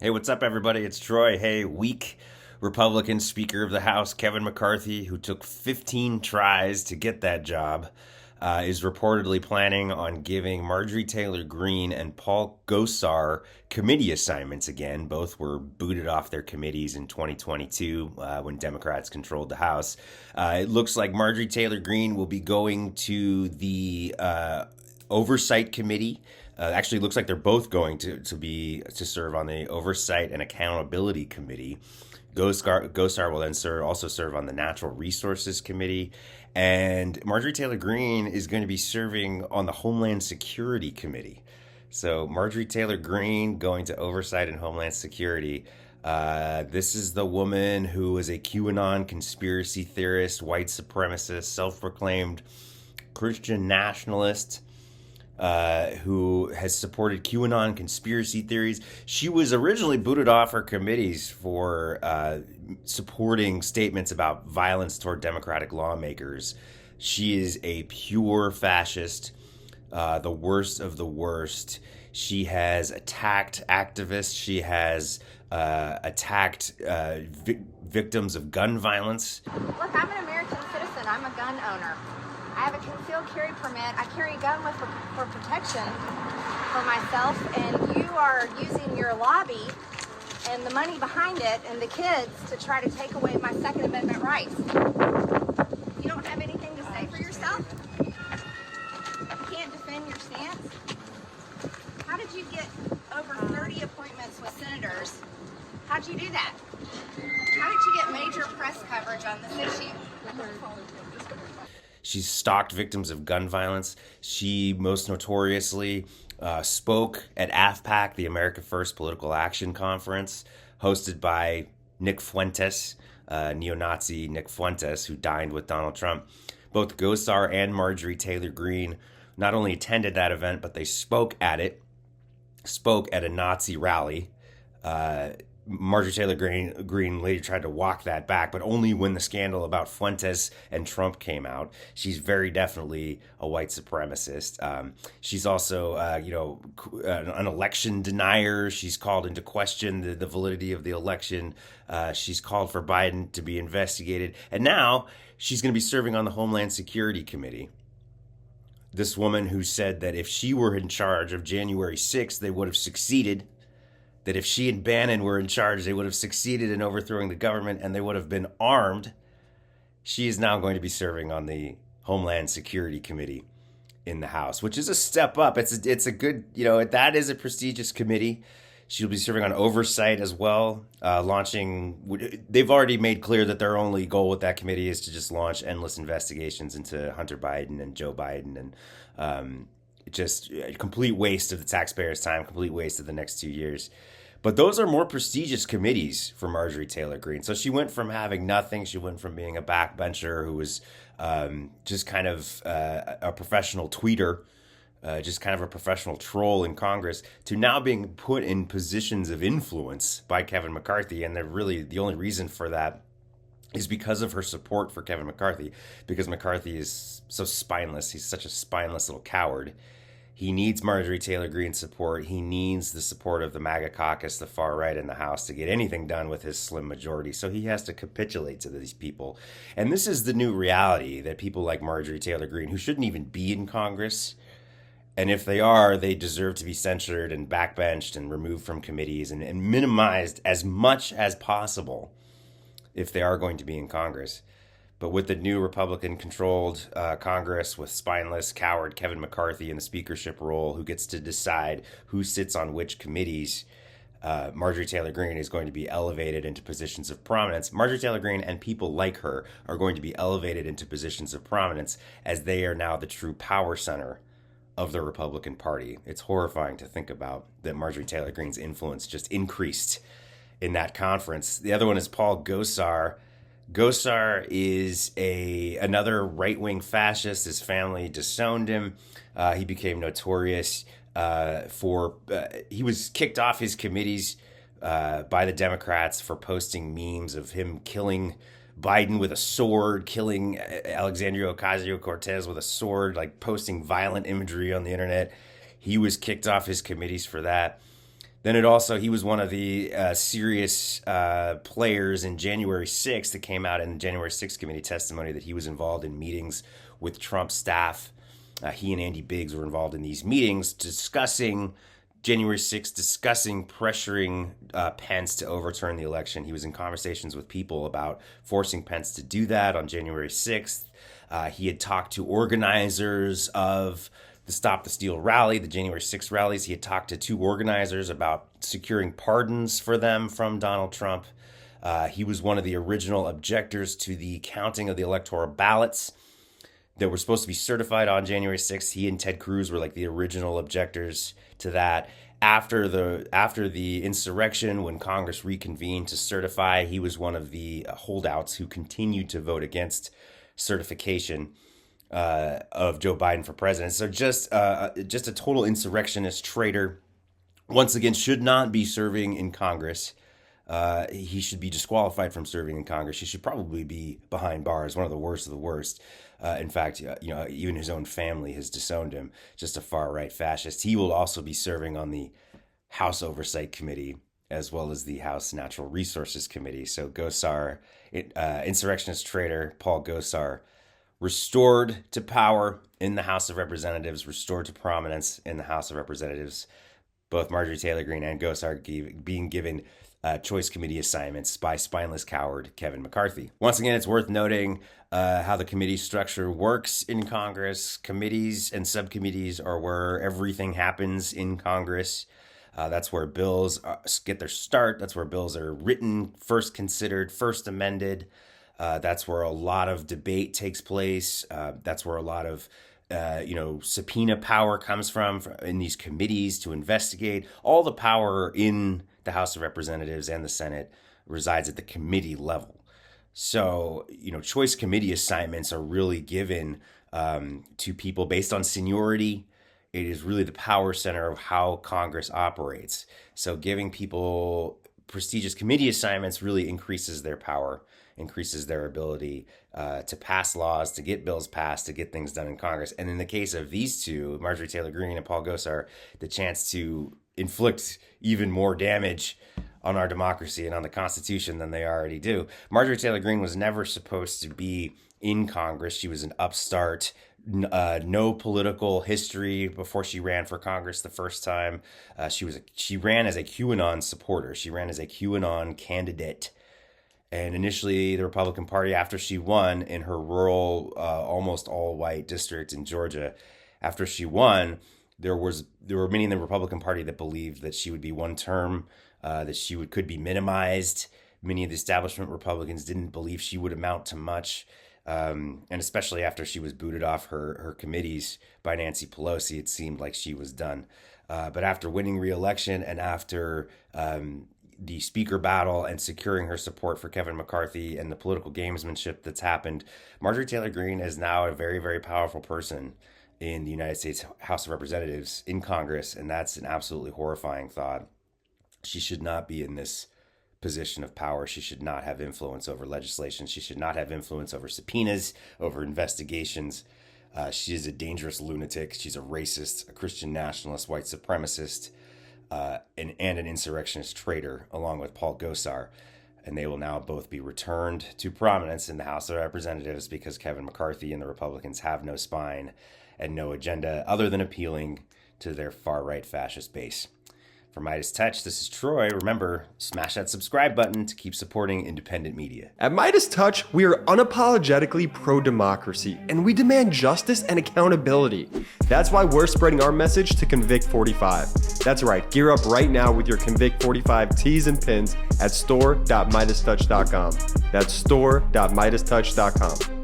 Hey, what's up, everybody? It's Troy. Hey, weak Republican Speaker of the House Kevin McCarthy, who took 15 tries to get that job, is reportedly planning on giving Marjorie Taylor Greene and Paul Gosar committee assignments again. Both were booted off their committees in 2022 when Democrats controlled the House. It looks like Marjorie Taylor Greene will be going to the Oversight Committee. Actually, it looks like they're both going to serve on the Oversight and Accountability Committee. Gosar will then also serve on the Natural Resources Committee, and Marjorie Taylor Greene is going to be serving on the Homeland Security Committee. So Marjorie Taylor Greene going to Oversight and Homeland Security. This is the woman who is a QAnon conspiracy theorist, white supremacist, self-proclaimed Christian nationalist, who has supported QAnon conspiracy theories. She was originally booted off her committees for supporting statements about violence toward Democratic lawmakers. She is a pure fascist, the worst of the worst. She has attacked activists. She has attacked victims of gun violence. Look, I'm an American citizen. I'm a gun owner. I have a concealed carry permit. I carry a gun for protection for myself, and you are using your lobby and the money behind it and the kids to try to take away my Second Amendment rights. You don't have anything to say for yourself? You can't defend your stance? How did you get over 30 appointments with senators? How'd you do that? How did you get major press coverage on this issue? She's stalked victims of gun violence. She most notoriously spoke at AFPAC, the America First Political Action Conference, hosted by Nick Fuentes, neo-Nazi Nick Fuentes, who dined with Donald Trump. Both Gosar and Marjorie Taylor Greene not only attended that event, but they spoke at a Nazi rally. Marjorie Taylor Greene later tried to walk that back, but only when the scandal about Fuentes and Trump came out. She's very definitely a white supremacist. She's also, an election denier. She's called into question the validity of the election. She's called for Biden to be investigated. And now she's going to be serving on the Homeland Security Committee. This woman who said that if she were in charge of January 6th, they would have succeeded. That if she and Bannon were in charge, they would have succeeded in overthrowing the government and they would have been armed. She is now going to be serving on the Homeland Security Committee in the House, which is a step up. It's a good, that is a prestigious committee. She'll be serving on oversight as well, launching. They've already made clear that their only goal with that committee is to just launch endless investigations into Hunter Biden and Joe Biden, and just a complete waste of the taxpayers' time, complete waste of the next 2 years. But those are more prestigious committees for Marjorie Taylor Greene. So she went from having nothing, she went from being a backbencher who was just kind of a professional tweeter, just kind of a professional troll in Congress, to now being put in positions of influence by Kevin McCarthy. And the only reason for that is because of her support for Kevin McCarthy, because McCarthy is so spineless. He's such a spineless little coward. He needs Marjorie Taylor Greene's support. He needs the support of the MAGA caucus, the far right in the House, to get anything done with his slim majority. So he has to capitulate to these people. And this is the new reality, that people like Marjorie Taylor Greene, who shouldn't even be in Congress, and if they are, they deserve to be censured and backbenched and removed from committees and minimized as much as possible if they are going to be in Congress. But with the new Republican-controlled Congress, with spineless coward Kevin McCarthy in the speakership role, who gets to decide who sits on which committees, Marjorie Taylor Greene is going to be elevated into positions of prominence. Marjorie Taylor Greene and people like her are going to be elevated into positions of prominence, as they are now the true power center of the Republican Party. It's horrifying to think about that Marjorie Taylor Greene's influence just increased in that conference. The other one is Paul Gosar. Gosar is another right-wing fascist. His family disowned him. He became notorious he was kicked off his committees by the Democrats for posting memes of him killing Biden with a sword, killing Alexandria Ocasio-Cortez with a sword, like posting violent imagery on the internet. He was kicked off his committees for that. Then he was one of the serious players in January 6th that came out in the January 6th committee testimony that he was involved in meetings with Trump staff. He and Andy Biggs were involved in these meetings discussing January 6th, pressuring Pence to overturn the election. He was in conversations with people about forcing Pence to do that on January 6th. He had talked to organizers of the Stop the Steal rally, the January 6th rallies. He had talked to 2 organizers about securing pardons for them from Donald Trump. He was one of the original objectors to the counting of the electoral ballots that were supposed to be certified on January 6th. He and Ted Cruz were like the original objectors to that. After the insurrection, when Congress reconvened to certify, he was one of the holdouts who continued to vote against certification of Joe Biden for president. So just a total insurrectionist, traitor. Once again, should not be serving in Congress. He should be disqualified from serving in Congress. He should probably be behind bars, one of the worst of the worst. In fact, even his own family has disowned him. Just a far-right fascist. He will also be serving on the House Oversight Committee as well as the House Natural Resources Committee. So Gosar, insurrectionist traitor Paul Gosar, restored to power in the House of Representatives, restored to prominence in the House of Representatives. Both Marjorie Taylor Greene and Gosar being given choice committee assignments by spineless coward Kevin McCarthy. Once again, it's worth noting how the committee structure works in Congress. Committees and subcommittees are where everything happens in Congress. That's where bills get their start. That's where bills are written, first considered, first amended. That's where a lot of debate takes place. That's where a lot of subpoena power comes from in these committees to investigate. All the power in the House of Representatives and the Senate resides at the committee level. So, choice committee assignments are really given to people based on seniority. It is really the power center of how Congress operates. So giving people prestigious committee assignments really increases their power, increases their ability to pass laws, to get bills passed, to get things done in Congress. And in the case of these two, Marjorie Taylor Greene and Paul Gosar, the chance to inflict even more damage on our democracy and on the Constitution than they already do. Marjorie Taylor Greene was never supposed to be in Congress. She was an upstart, no political history before she ran for Congress the first time. She ran as a QAnon supporter. She ran as a QAnon candidate. And initially, the Republican Party, after she won in her rural, almost all-white district in Georgia, after she won, there were many in the Republican Party that believed that she would be one term, that she could be minimized. Many of the establishment Republicans didn't believe she would amount to much. And especially after she was booted off her committees by Nancy Pelosi, it seemed like she was done. But after winning re-election and after the speaker battle and securing her support for Kevin McCarthy and the political gamesmanship that's happened, Marjorie Taylor Greene is now a very, very powerful person in the United States House of Representatives, in Congress, and that's an absolutely horrifying thought. She should not be in this position of power. She should not have influence over legislation. She should not have influence over subpoenas, over investigations. She is a dangerous lunatic. She's a racist, a Christian nationalist, white supremacist, and an insurrectionist traitor, along with Paul Gosar. And they will now both be returned to prominence in the House of Representatives because Kevin McCarthy and the Republicans have no spine and no agenda other than appealing to their far-right fascist base. For MeidasTouch, this is Troy. Remember, smash that subscribe button to keep supporting independent media. At MeidasTouch, we are unapologetically pro-democracy, and we demand justice and accountability. That's why we're spreading our message to Convict 45. That's right, gear up right now with your Convict 45 tees and pins at store.meidastouch.com. That's store.meidastouch.com.